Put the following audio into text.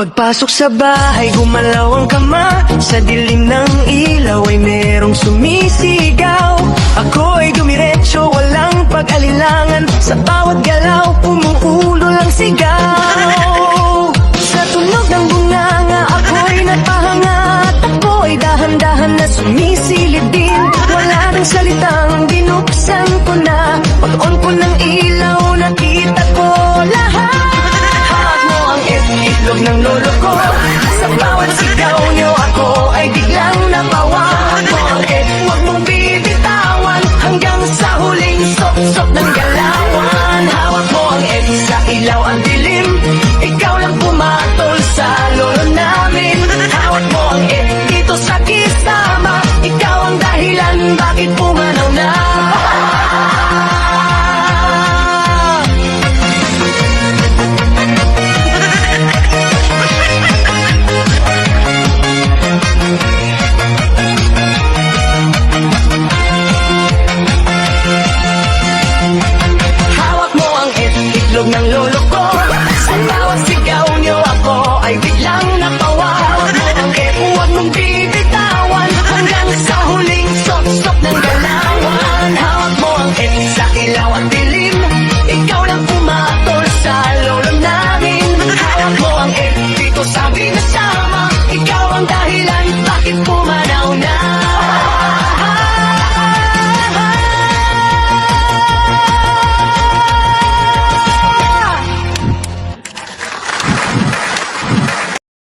Pagpasok sa bahay, gumalaw ang kama. Sa dilim ng ilaw ay merong sumisigaw. Ako'y dumiretso, walang pag-alilangan. Sa bawat galaw, umuulo lang sigaw. Sa tunog ng bunganga, ako'y napahanga. At ako'y dahan-dahan na sumisilid din. Wala nang salitang binuksan ko na. Pag-on ko ng ilaw, nakita ko lahat. Itlog ng lolo ko, sa bawat sigaw nyo ako ay biglang napawa. Bakit huwag mong bibitawan hanggang sa huling sok-sok ng galawan. Hawak mo ang egg sa ilaw ang dilim, ikaw lang pumatol sa lolo namin. Hawak mo ang egg dito sa kisama, ikaw ang dahilan bakit pumanaw na. Hawak mo ang itlog ng lolo